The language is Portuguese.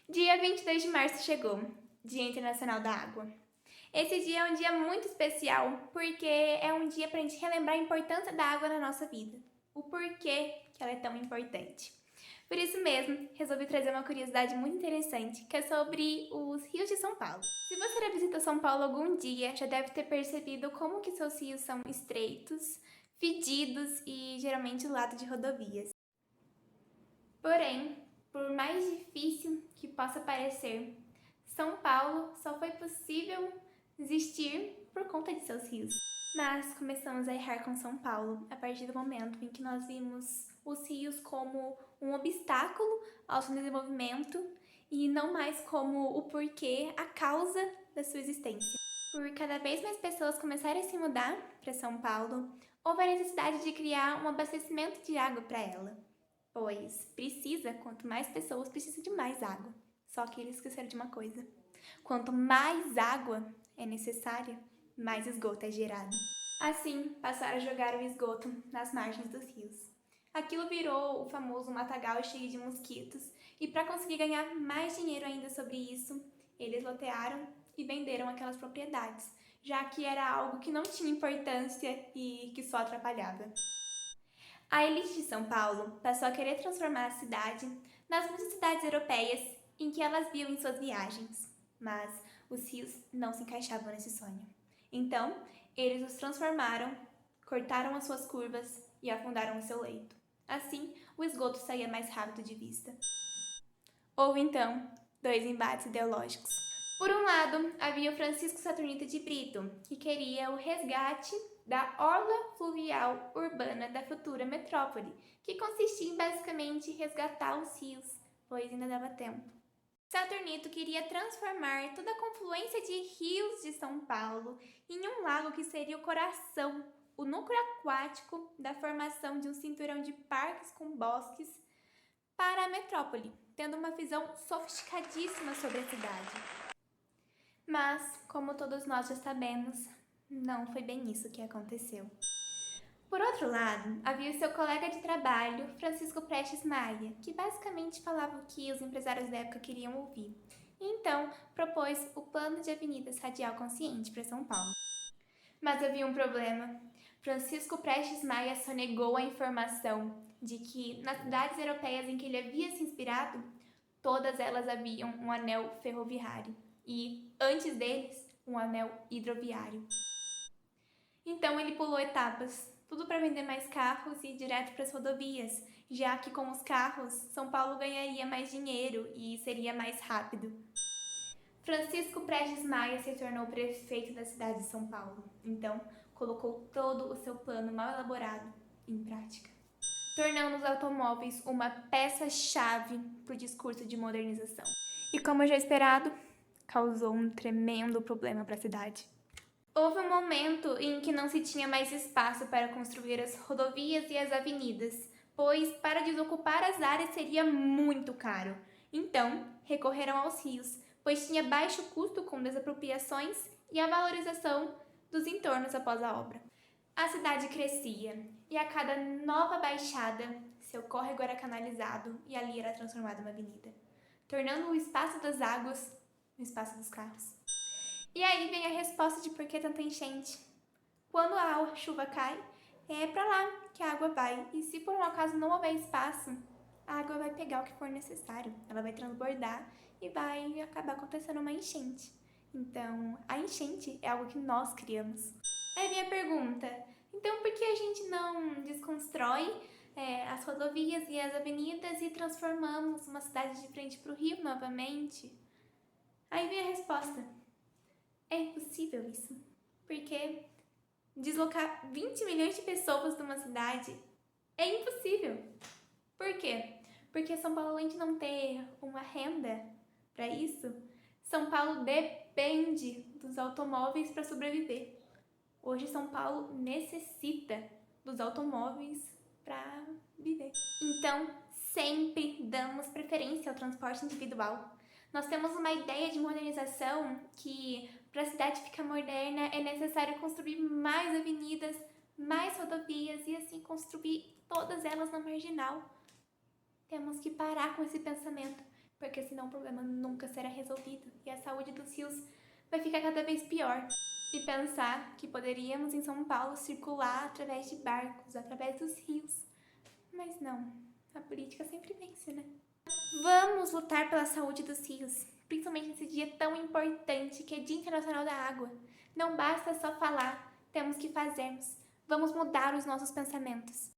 Dia 22 de março chegou, Dia Internacional da Água. Esse dia é um dia muito especial porque é um dia para a gente relembrar a importância da água na nossa vida, o porquê que ela é tão importante. Por isso mesmo, resolvi trazer uma curiosidade muito interessante, que é sobre os rios de São Paulo. Se você já visitou São Paulo algum dia, já deve ter percebido como que seus rios são estreitos, fedidos e geralmente do lado de rodovias. Porém, por mais difícil que possa parecer, São Paulo só foi possível existir por conta de seus rios. Mas começamos a errar com São Paulo a partir do momento em que nós vimos os rios como um obstáculo ao seu desenvolvimento e não mais como o porquê, a causa da sua existência. Por cada vez mais pessoas começarem a se mudar para São Paulo, houve a necessidade de criar um abastecimento de água para ela. Pois quanto mais pessoas, precisa de mais água. Só que eles esqueceram de uma coisa. Quanto mais água é necessária, mais esgoto é gerado. Assim, passaram a jogar o esgoto nas margens dos rios. Aquilo virou o famoso matagal cheio de mosquitos, e para conseguir ganhar mais dinheiro ainda sobre isso, eles lotearam e venderam aquelas propriedades, já que era algo que não tinha importância e que só atrapalhava. A elite de São Paulo passou a querer transformar a cidade nas muitas cidades europeias em que elas viam em suas viagens, mas os rios não se encaixavam nesse sonho. Então, eles os transformaram, cortaram as suas curvas e afundaram o seu leito. Assim, o esgoto saía mais rápido de vista. Houve então dois embates ideológicos. Por um lado, havia o Francisco Saturnino de Brito, que queria o resgate da orla fluvial urbana da futura metrópole, que consistia em basicamente resgatar os rios, pois ainda dava tempo. Saturnito queria transformar toda a confluência de rios de São Paulo em um lago que seria o coração, o núcleo aquático da formação de um cinturão de parques com bosques para a metrópole, tendo uma visão sofisticadíssima sobre a cidade. Mas, como todos nós já sabemos, não foi bem isso que aconteceu. Por outro lado, havia o seu colega de trabalho, Francisco Prestes Maia, que basicamente falava o que os empresários da época queriam ouvir. E então, propôs o Plano de Avenidas Radial Consciente para São Paulo. Mas havia um problema. Francisco Prestes Maia só negou a informação de que nas cidades europeias em que ele havia se inspirado, todas elas haviam um anel ferroviário e, antes deles, um anel hidroviário. Então ele pulou etapas, tudo para vender mais carros e ir direto para as rodovias, já que com os carros, São Paulo ganharia mais dinheiro e seria mais rápido. Francisco Prestes Maia se tornou prefeito da cidade de São Paulo, então colocou todo o seu plano mal elaborado em prática, tornando os automóveis uma peça-chave para o discurso de modernização. E como já esperado, causou um tremendo problema para a cidade. Houve um momento em que não se tinha mais espaço para construir as rodovias e as avenidas, pois para desocupar as áreas seria muito caro. Então, recorreram aos rios, pois tinha baixo custo com desapropriações e a valorização dos entornos após a obra. A cidade crescia, e a cada nova baixada, seu córrego era canalizado e ali era transformado em uma avenida, tornando o espaço das águas no espaço dos carros. E aí vem a resposta de por que tanta enchente. Quando a chuva cai, é para lá que a água vai. E se por um acaso não houver espaço, a água vai pegar o que for necessário. Ela vai transbordar e vai acabar acontecendo uma enchente. Então, a enchente é algo que nós criamos. Aí vem a pergunta, então por que a gente não desconstrói as rodovias e as avenidas e transformamos uma cidade de frente para o rio novamente? Aí vem a resposta. É impossível isso, porque deslocar 20 milhões de pessoas de uma cidade é impossível. Por quê? Porque São Paulo, além de não ter uma renda para isso, São Paulo depende dos automóveis para sobreviver. Hoje São Paulo necessita dos automóveis para viver. Então, sempre damos preferência ao transporte individual. Nós temos uma ideia de modernização que, para a cidade ficar moderna, é necessário construir mais avenidas, mais rodovias e assim construir todas elas na marginal. Temos que parar com esse pensamento, porque senão o problema nunca será resolvido e a saúde dos rios vai ficar cada vez pior. E pensar que poderíamos em São Paulo circular através de barcos, através dos rios. Mas não, a política sempre vence, né? Vamos lutar pela saúde dos rios, principalmente nesse dia tão importante que é Dia Internacional da Água. Não basta só falar, temos que fazermos. Vamos mudar os nossos pensamentos.